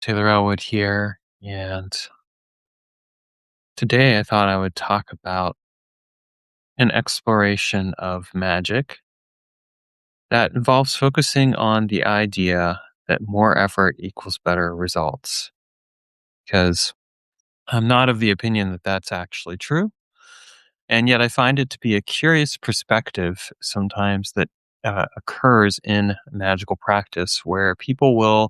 Taylor Elwood here, and today I thought I would talk about an exploration of magic that involves focusing on the idea that more effort equals better results. Because I'm not of the opinion that that's actually true, and yet I find it to be a curious perspective sometimes that occurs in magical practice where people will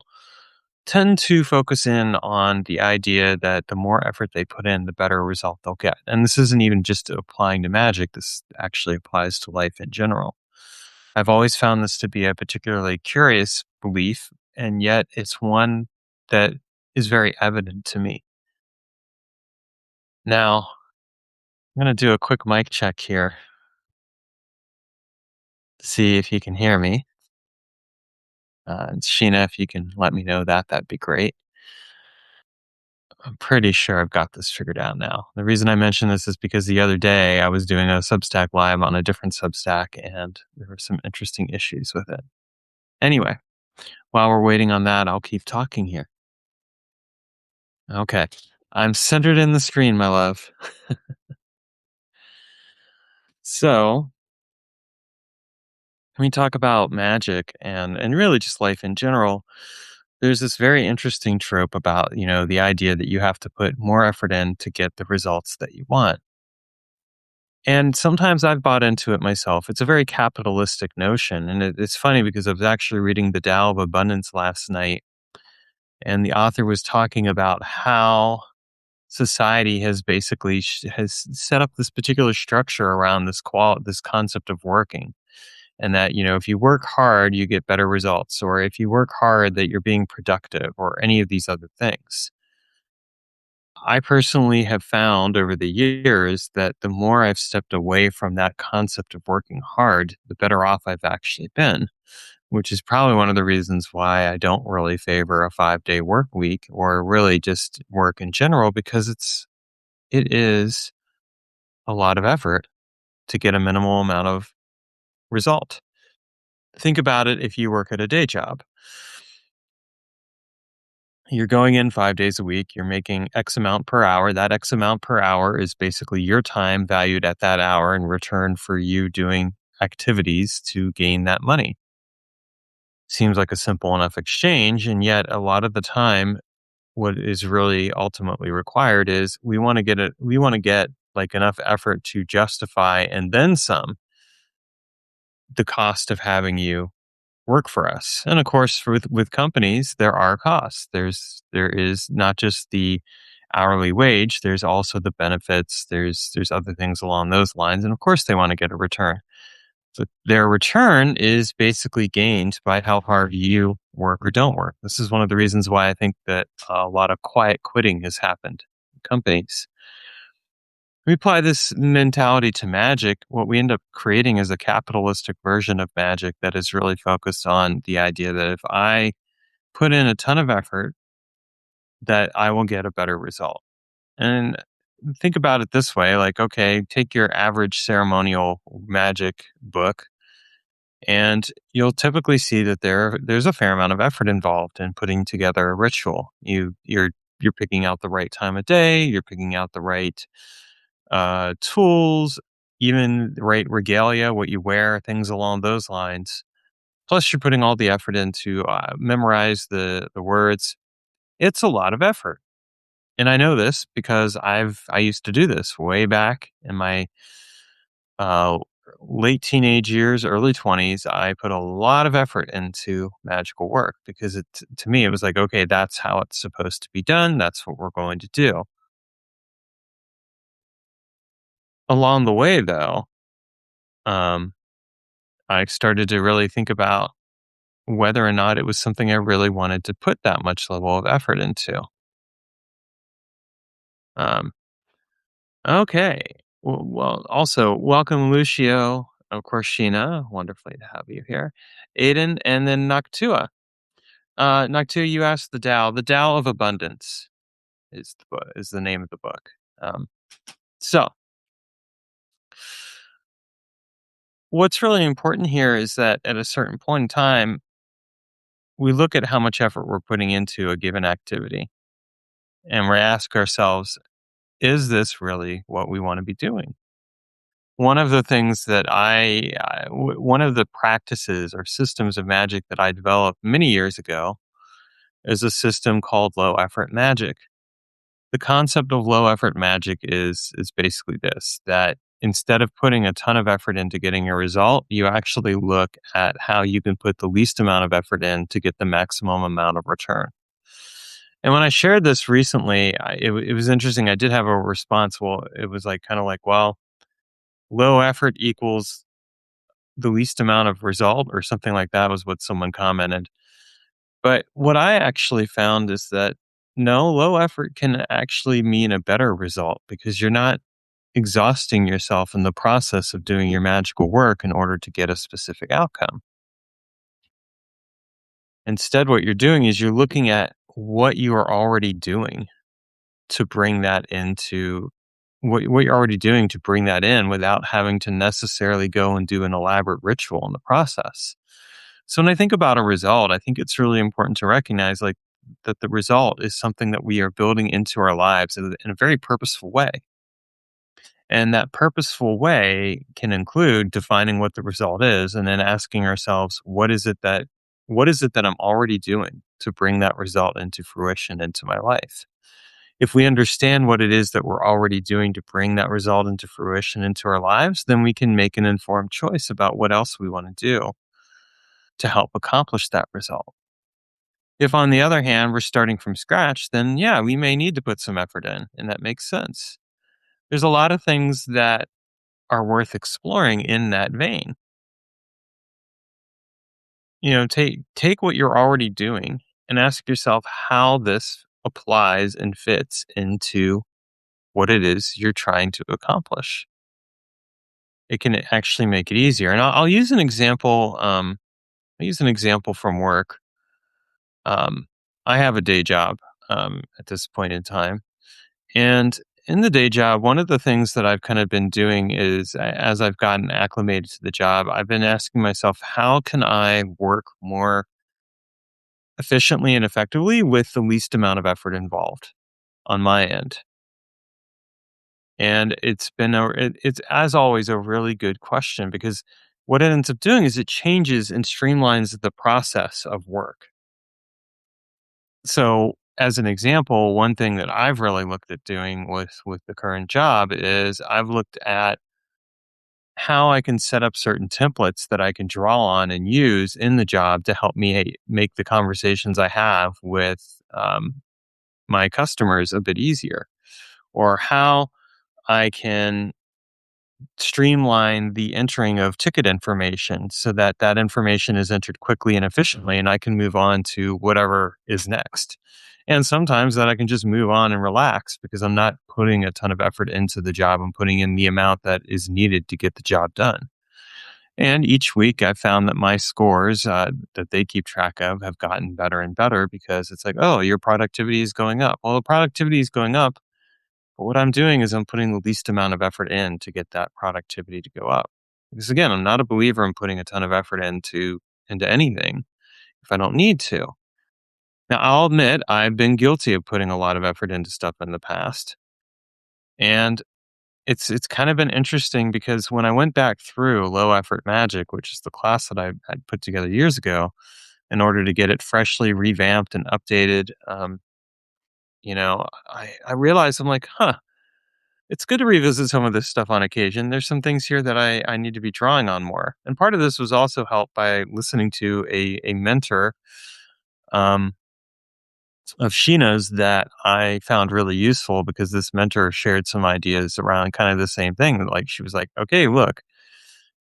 tend to focus in on the idea that the more effort they put in, the better result they'll get. And this isn't even just applying to magic, this actually applies to life in general. I've always found this to be a particularly curious belief, and yet it's one that is very evident to me. Now, I'm going to do a quick mic check here to see if you can hear me. Sheena, if you can let me know that, that'd be great. I'm pretty sure I've got this figured out now. The reason I mention this is because the other day I was doing a Substack live on a different Substack and there were some interesting issues with it. Anyway, while we're waiting on that, I'll keep talking here. Okay. I'm centered in the screen, my love. So, when we talk about magic and really just life in general, there's this very interesting trope about, the idea that you have to put more effort in to get the results that you want. And sometimes I've bought into it myself. It's a very capitalistic notion. And it's funny because I was actually reading The Tao of Abundance last night, and the author was talking about how society has basically has set up this particular structure around this concept of working. And that, if you work hard, you get better results. Or if you work hard, that you're being productive or any of these other things. I personally have found over the years that the more I've stepped away from that concept of working hard, the better off I've actually been, which is probably one of the reasons why I don't really favor a 5-day work week or really just work in general, because it is a lot of effort to get a minimal amount of result. Think about it. If you work at a day job, you're going in 5 days a week. You're making X amount per hour. That X amount per hour is basically your time valued at that hour in return for you doing activities to gain that money. Seems like a simple enough exchange. And yet, a lot of the time, what is really ultimately required is we want to get like enough effort to justify and then some the cost of having you work for us. And of course, with companies, there are costs. There is not just the hourly wage. There's also the benefits. There's other things along those lines. And of course, they want to get a return. So their return is basically gained by how hard you work or don't work. This is one of the reasons why I think that a lot of quiet quitting has happened in companies. We apply this mentality to magic. What we end up creating is a capitalistic version of magic that is really focused on the idea that if I put in a ton of effort, that I will get a better result. And think about it this way, like, okay, take your average ceremonial magic book, and you'll typically see that there's a fair amount of effort involved in putting together a ritual. You're picking out the right time of day, you're picking out the right tools, even the right regalia, what you wear, things along those lines. Plus, you're putting all the effort into memorize the words. It's a lot of effort, and I know this because I used to do this way back in my uh, late teenage years, early 20s. I put a lot of effort into magical work because to me it was like, okay, that's how it's supposed to be done. That's what we're going to do. Along the way, though, um, I started to really think about whether or not it was something I really wanted to put that much level of effort into. Um, okay. Well, also, welcome, Lucio. Of course, Sheena. Wonderfully to have you here. Aiden, and then Noctua. Noctua, you asked the Tao. The Tao of Abundance is the name of the book. So, what's really important here is that at a certain point in time, we look at how much effort we're putting into a given activity and we ask ourselves, is this really what we want to be doing? One of the things that one of the practices or systems of magic that I developed many years ago is a system called low effort magic. The concept of low effort magic is basically this, that instead of putting a ton of effort into getting a result, you actually look at how you can put the least amount of effort in to get the maximum amount of return. And when I shared this recently, it was interesting. I did have a response. Well, it was like kind of like, well, low effort equals the least amount of result or something like that was what someone commented. But what I actually found is that no, low effort can actually mean a better result because you're not exhausting yourself in the process of doing your magical work in order to get a specific outcome. Instead, what you're doing is you're looking at what you are already doing to bring that into what you're already doing to bring that in without having to necessarily go and do an elaborate ritual in the process. So when I think about a result, I think it's really important to recognize like that the result is something that we are building into our lives in a very purposeful way. And that purposeful way can include defining what the result is and then asking ourselves, what is it that I'm already doing to bring that result into fruition into my life? If we understand what it is that we're already doing to bring that result into fruition into our lives, then we can make an informed choice about what else we want to do to help accomplish that result. If, on the other hand, we're starting from scratch, then yeah, we may need to put some effort in, and that makes sense. There's a lot of things that are worth exploring in that vein. Take what you're already doing and ask yourself how this applies and fits into what it is you're trying to accomplish. It can actually make it easier. And I'll use an example. I'll use an example from work. Um, I have a day job at this point in time, and in the day job, one of the things that I've kind of been doing is as I've gotten acclimated to the job, I've been asking myself, how can I work more efficiently and effectively with the least amount of effort involved on my end? And it's as always a really good question because what it ends up doing is it changes and streamlines the process of work. So, as an example, one thing that I've really looked at doing with the current job is I've looked at how I can set up certain templates that I can draw on and use in the job to help me make the conversations I have with my customers a bit easier, or how I can streamline the entering of ticket information so that that information is entered quickly and efficiently and I can move on to whatever is next. And sometimes that I can just move on and relax because I'm not putting a ton of effort into the job. I'm putting in the amount that is needed to get the job done. And each week I found that my scores that they keep track of have gotten better and better because it's like, oh, your productivity is going up. Well, the productivity is going up, but what I'm doing is I'm putting the least amount of effort in to get that productivity to go up. Because again, I'm not a believer in putting a ton of effort into anything if I don't need to. Now, I'll admit I've been guilty of putting a lot of effort into stuff in the past. And it's kind of been interesting because when I went back through Low Effort Magic, which is the class that I put together years ago, in order to get it freshly revamped and updated, I realized I'm like, huh, it's good to revisit some of this stuff on occasion. There's some things here that I need to be drawing on more. And part of this was also helped by listening to a mentor um, of Sheena's that I found really useful because this mentor shared some ideas around kind of the same thing. Like she was like, okay, look,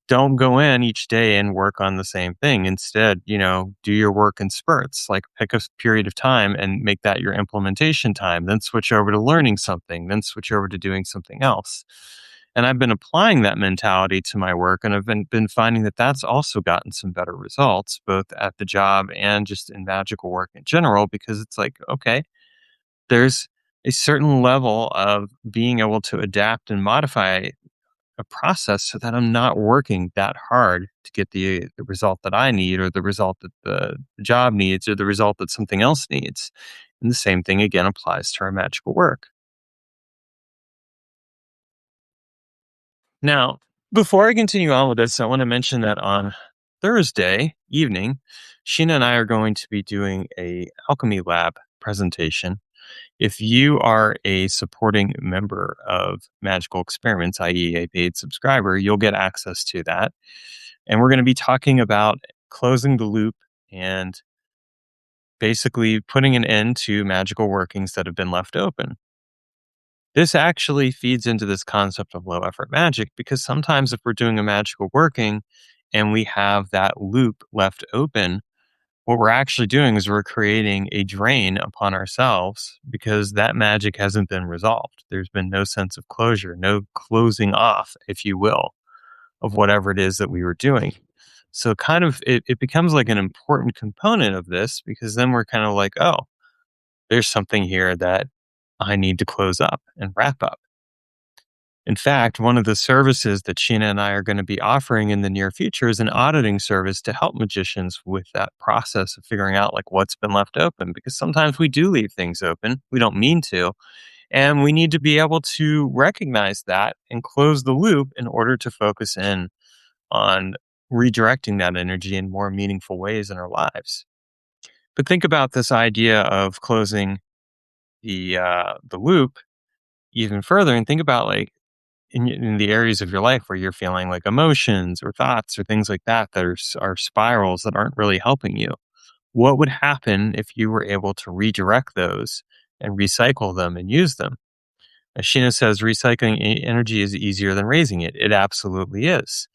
don't go in each day and work on the same thing. Instead, do your work in spurts, like pick a period of time and make that your implementation time, then switch over to learning something, then switch over to doing something else. And I've been applying that mentality to my work and I've been finding that that's also gotten some better results, both at the job and just in magical work in general, because it's like, okay, there's a certain level of being able to adapt and modify a process so that I'm not working that hard to get the result that I need or the result that the job needs or the result that something else needs. And the same thing again applies to our magical work. Now, before I continue on with this, I want to mention that on Thursday evening, Sheena and I are going to be doing a alchemy lab presentation. If you are a supporting member of Magical Experiments, i.e., a paid subscriber, you'll get access to that. And we're going to be talking about closing the loop and basically putting an end to magical workings that have been left open. This actually feeds into this concept of low effort magic because sometimes if we're doing a magical working and we have that loop left open, what we're actually doing is we're creating a drain upon ourselves because that magic hasn't been resolved. There's been no sense of closure, no closing off, if you will, of whatever it is that we were doing. So kind of it becomes like an important component of this because then we're kind of like, oh, there's something here that I need to close up and wrap up. In fact, one of the services that Sheena and I are going to be offering in the near future is an auditing service to help magicians with that process of figuring out like what's been left open because sometimes we do leave things open. We don't mean to. And we need to be able to recognize that and close the loop in order to focus in on redirecting that energy in more meaningful ways in our lives. But think about this idea of closing the loop even further and think about like in the areas of your life where you're feeling like emotions or thoughts or things like that that are spirals that aren't really helping you. What would happen if you were able to redirect those and recycle them and use them? As Sheena says, recycling energy is easier than raising it. It absolutely is.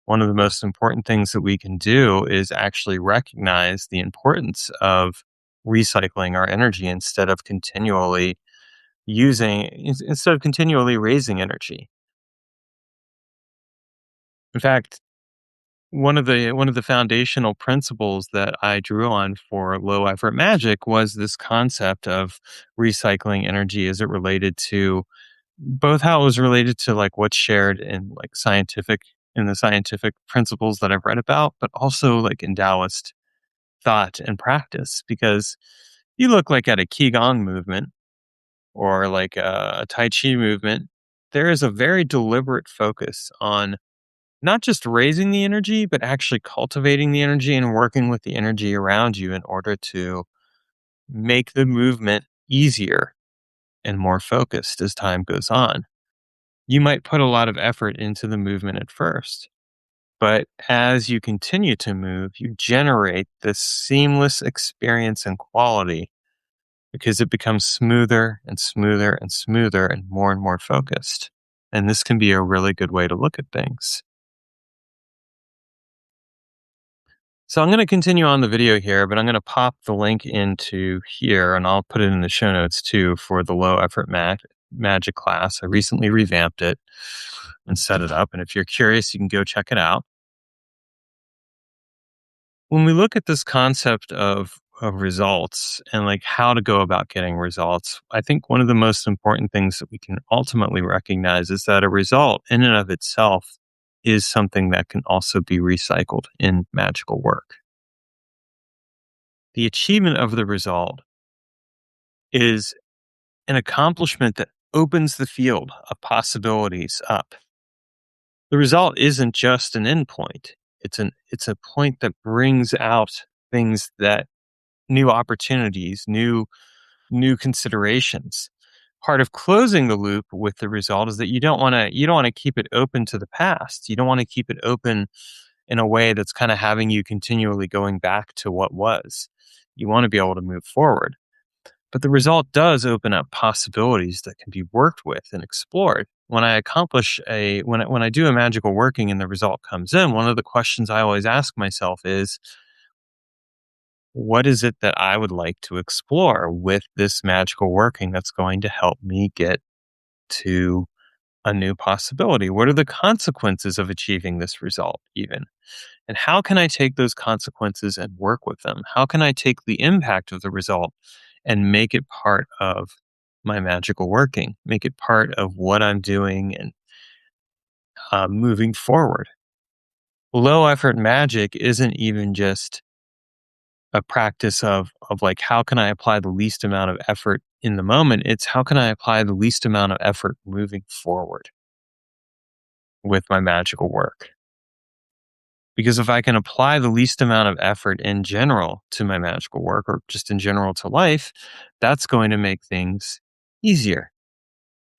One of the most important things that we can do is actually recognize the importance of recycling our energy instead of continually raising energy. In fact, one of the foundational principles that I drew on for low effort magic was this concept of recycling energy as it related to both how it was related to like what's shared in the scientific principles that I've read about, but also like in Taoist thought and practice. Because you look like at a Qigong movement or like a Tai Chi movement, there is a very deliberate focus on not just raising the energy, but actually cultivating the energy and working with the energy around you in order to make the movement easier and more focused as time goes on. You might put a lot of effort into the movement at first, but as you continue to move, you generate this seamless experience and quality because it becomes smoother and smoother and smoother and more focused. And this can be a really good way to look at things. So I'm going to continue on the video here, but I'm going to pop the link into here and I'll put it in the show notes too for the low effort magic class. I recently revamped it and set it up. And if you're curious, you can go check it out. When we look at this concept of results and like how to go about getting results, I think one of the most important things that we can ultimately recognize is that a result in and of itself is something that can also be recycled in magical work. The achievement of the result is an accomplishment that opens the field of possibilities up. The result isn't just an endpoint. It's a point that brings out things that new opportunities, new considerations. Part of closing the loop with the result is that you don't want to keep it open to the past. You don't want to keep it open in a way that's kind of having you continually going back to what was. You want to be able to move forward. But the result does open up possibilities that can be worked with and explored. When I do a magical working and the result comes in, one of the questions I always ask myself is, what is it that I would like to explore with this magical working that's going to help me get to a new possibility? What are the consequences of achieving this result, even? And how can I take those consequences and work with them? How can I take the impact of the result and make it part of my magical working, make it part of what I'm doing and moving forward. Low effort magic isn't even just a practice of like, how can I apply the least amount of effort in the moment? It's how can I apply the least amount of effort moving forward with my magical work? Because if I can apply the least amount of effort in general to my magical work or just in general to life, that's going to make things easier.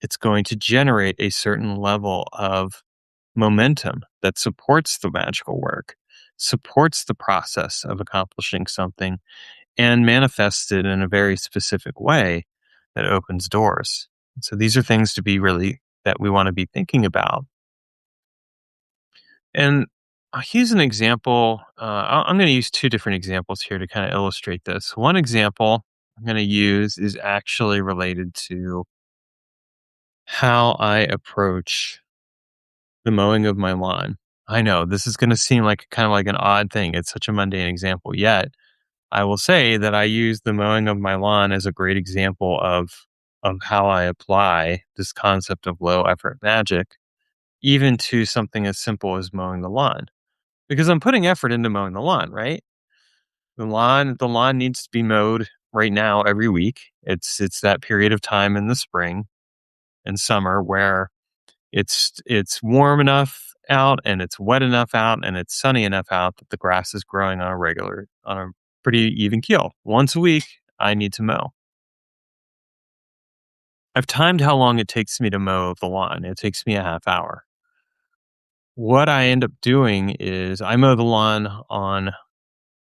It's going to generate a certain level of momentum that supports the magical work, supports the process of accomplishing something, and manifests it in a very specific way that opens doors. So these are things to be really that we want to be thinking about. And I'll use an example. I'm going to use two different examples here to kind of illustrate this. One example I'm going to use is actually related to how I approach the mowing of my lawn. I know this is going to seem like kind of like an odd thing. It's such a mundane example, yet I will say that I use the mowing of my lawn as a great example of how I apply this concept of low effort magic even to something as simple as mowing the lawn. Because I'm putting effort into mowing the lawn, right? The lawn needs to be mowed right now every week. It's that period of time in the spring and summer where it's warm enough out and it's wet enough out and it's sunny enough out that the grass is growing on a pretty even keel. Once a week, I need to mow. I've timed how long it takes me to mow the lawn. It takes me a half hour. What I end up doing is I mow the lawn on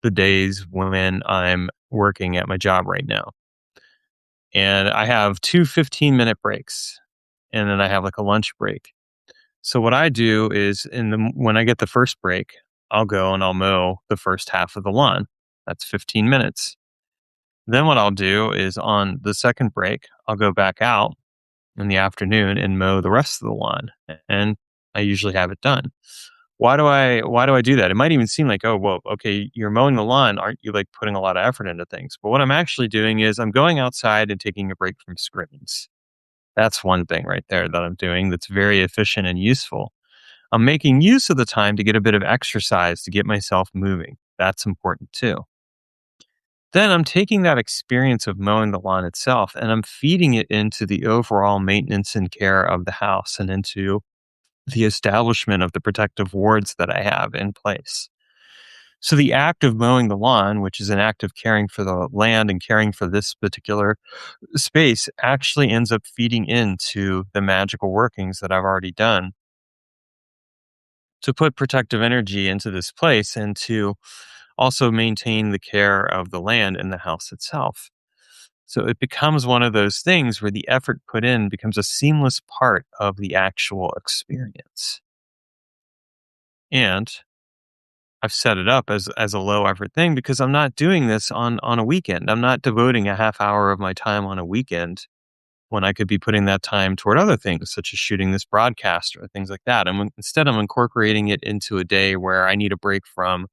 the days when I'm working at my job right now. And I have two 15-minute breaks and then I have like a lunch break. So what I do is when I get the first break, I'll go and I'll mow the first half of the lawn. That's 15 minutes. Then what I'll do is on the second break, I'll go back out in the afternoon and mow the rest of the lawn. And I usually have it done. Why do I do that? It might even seem like, oh, well, okay, you're mowing the lawn, aren't you like putting a lot of effort into things? But what I'm actually doing is I'm going outside and taking a break from screens. That's one thing right there that I'm doing that's very efficient and useful. I'm making use of the time to get a bit of exercise to get myself moving. That's important too. Then I'm taking that experience of mowing the lawn itself and I'm feeding it into the overall maintenance and care of the house and into the establishment of the protective wards that I have in place. So the act of mowing the lawn, which is an act of caring for the land and caring for this particular space, actually ends up feeding into the magical workings that I've already done to put protective energy into this place and to also maintain the care of the land and the house itself. So it becomes one of those things where the effort put in becomes a seamless part of the actual experience. And I've set it up as a low effort thing because I'm not doing this on a weekend. I'm not devoting a half hour of my time on a weekend when I could be putting that time toward other things, such as shooting this broadcast or things like that. Instead, I'm incorporating it into a day where I need a break from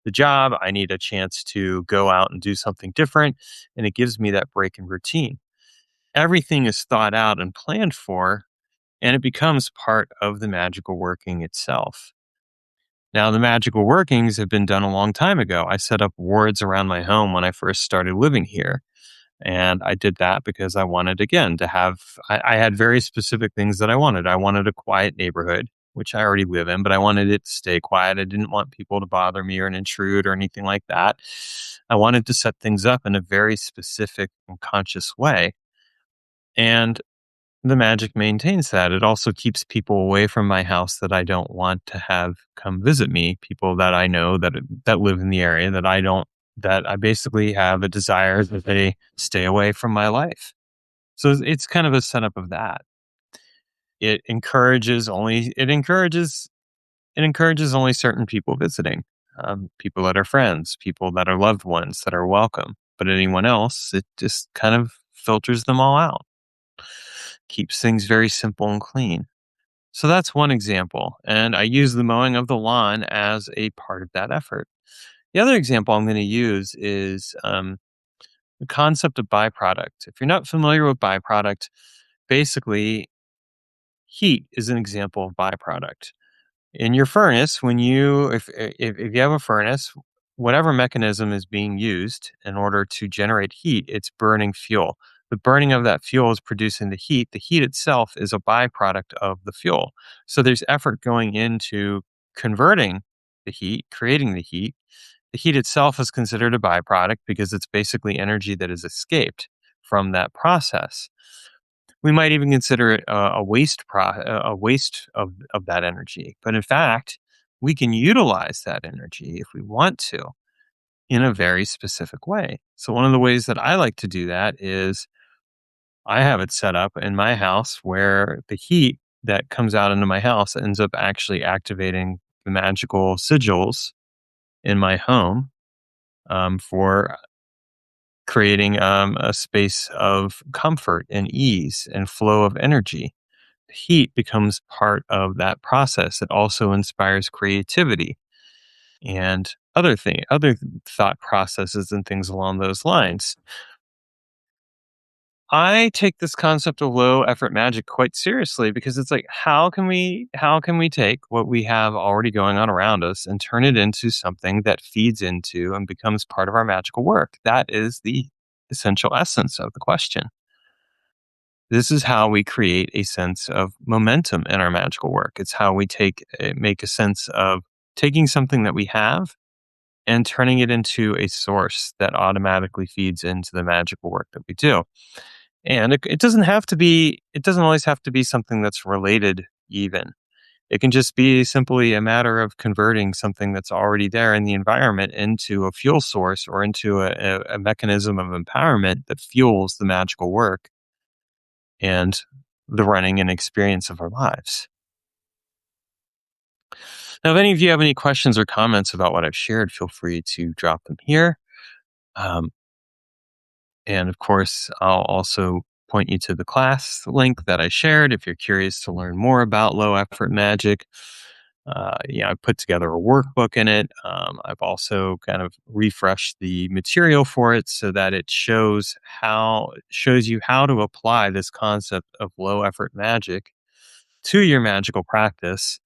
the job. I need a chance to go out and do something different. And it gives me that break in routine. Everything is thought out and planned for, and it becomes part of the magical working itself. Now, the magical workings have been done a long time ago. I set up wards around my home when I first started living here. And I did that because I wanted, again, to have, I had very specific things that I wanted. I wanted a quiet neighborhood, which I already live in, but I wanted it to stay quiet. I didn't want people to bother me or intrude or anything like that. I wanted to set things up in a very specific and conscious way. And the magic maintains that. It also keeps people away from my house that I don't want to have come visit me, people that I know that live in the area that I basically have a desire that they stay away from my life. So it's kind of a setup of that. It encourages only certain people visiting, people that are friends, people that are loved ones that are welcome. But anyone else, it just kind of filters them all out. Keeps things very simple and clean. So that's one example. And I use the mowing of the lawn as a part of that effort. The other example I'm going to use is the concept of byproduct. If you're not familiar with byproduct, basically heat is an example of byproduct. In your furnace, when you if you have a furnace, whatever mechanism is being used in order to generate heat, it's burning fuel. The burning of that fuel is producing the heat. The heat itself is a byproduct of the fuel. So there's effort going into converting the heat, creating the heat. The heat itself is considered a byproduct because it's basically energy that is escaped from that process. We might even consider it a waste of that energy. But in fact, we can utilize that energy if we want to in a very specific way. So one of the ways that I like to do that is I have it set up in my house where the heat that comes out into my house ends up actually activating the magical sigils in my home for creating a space of comfort and ease and flow of energy. Heat becomes part of that process. It also inspires creativity and other thought processes and things along those lines. I take this concept of low effort magic quite seriously because it's like how can we take what we have already going on around us and turn it into something that feeds into and becomes part of our magical work? That is the essential essence of the question. This is how we create a sense of momentum in our magical work. It's how we make a sense of taking something that we have and turning it into a source that automatically feeds into the magical work that we do. And it doesn't always have to be something that's related even. It can just be simply a matter of converting something that's already there in the environment into a fuel source or into a mechanism of empowerment that fuels the magical work and the running and experience of our lives. Now, if any of you have any questions or comments about what I've shared, feel free to drop them here. Um, and of course, I'll also point you to the class link that I shared if you're curious to learn more about low effort magic. I put together a workbook in it. I've also kind of refreshed the material for it so that it shows you how to apply this concept of low effort magic to your magical practice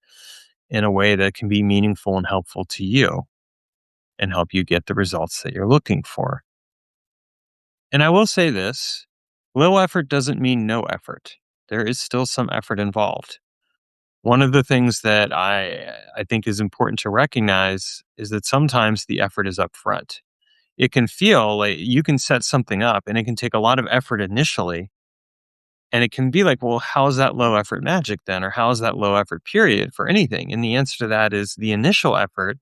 in a way that can be meaningful and helpful to you and help you get the results that you're looking for. And I will say this: low effort doesn't mean no effort. There is still some effort involved. One of the things that I think is important to recognize is that sometimes the effort is upfront. It can feel like you can set something up and it can take a lot of effort initially. And it can be like, well, how is that low effort magic then? Or how is that low effort period for anything? And the answer to that is the initial effort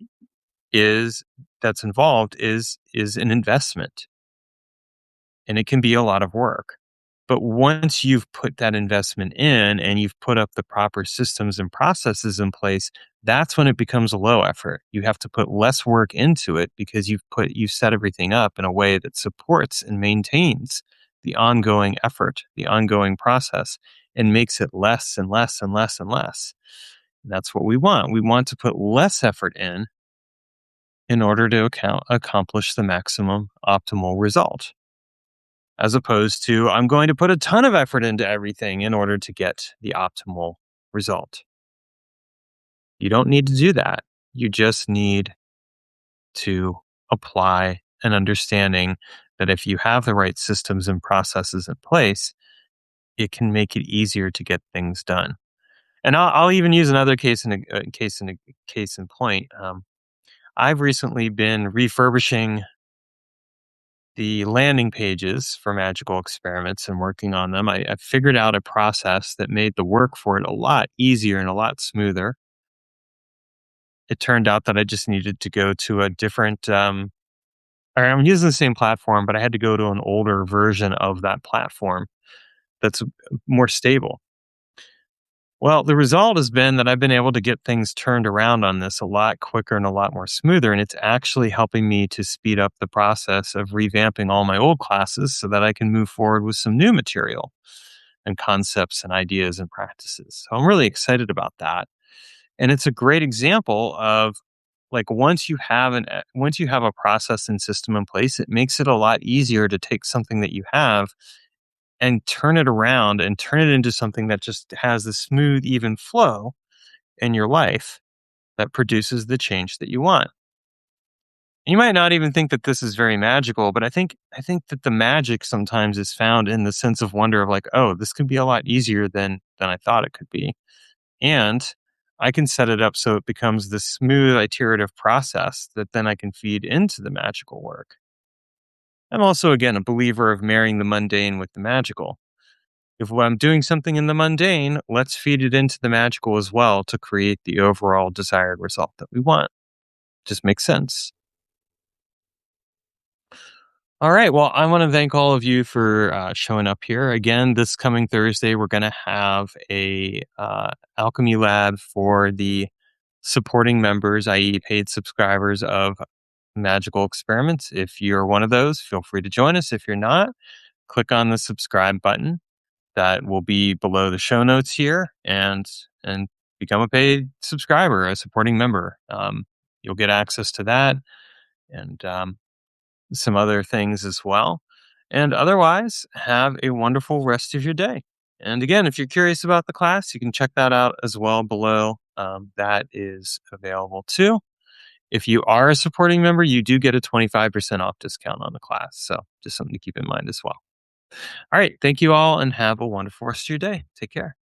is that's involved is an investment, and it can be a lot of work. But once you've put that investment in and you've put up the proper systems and processes in place, that's when it becomes a low effort. You have to put less work into it because you've set everything up in a way that supports and maintains the ongoing effort, the ongoing process, and makes it less and less and less and less. And that's what we want. We want to put less effort in order to accomplish the maximum optimal result, as opposed to I'm going to put a ton of effort into everything in order to get the optimal result. You don't need to do that. You just need to apply an understanding that if you have the right systems and processes in place, it can make it easier to get things done. And I'll even use another case in point. I've recently been refurbishing the landing pages for magical experiments and working on them. I figured out a process that made the work for it a lot easier and a lot smoother. It turned out that I just needed to go to a different, or I'm using the same platform, but I had to go to an older version of that platform that's more stable. Well, the result has been that I've been able to get things turned around on this a lot quicker and a lot more smoother. And it's actually helping me to speed up the process of revamping all my old classes so that I can move forward with some new material and concepts and ideas and practices. So I'm really excited about that. And it's a great example of like once you have a process and system in place, it makes it a lot easier to take something that you have and turn it around and turn it into something that just has a smooth, even flow in your life that produces the change that you want. You might not even think that this is very magical, but I think that the magic sometimes is found in the sense of wonder of like, oh, this could be a lot easier than I thought it could be. And I can set it up so it becomes this smooth iterative process that then I can feed into the magical work. I'm also again a believer of marrying the mundane with the magical. If I'm doing something in the mundane, let's feed it into the magical as well to create the overall desired result that we want. Just makes sense. All right. Well, I want to thank all of you for showing up here again. This coming Thursday, we're going to have a alchemy lab for the supporting members, i.e., paid subscribers of Magical Experiments. If you're one of those, feel free to join us. If you're not, click on the subscribe button that will be below the show notes here, and become a paid subscriber, a supporting member. You'll get access to that, and some other things as well. And otherwise, have a wonderful rest of your day. And again, if you're curious about the class, you can check that out as well below. That is available too. If you are a supporting member, you do get a 25% off discount on the class. So just something to keep in mind as well. All right. Thank you all and have a wonderful rest of your day. Take care.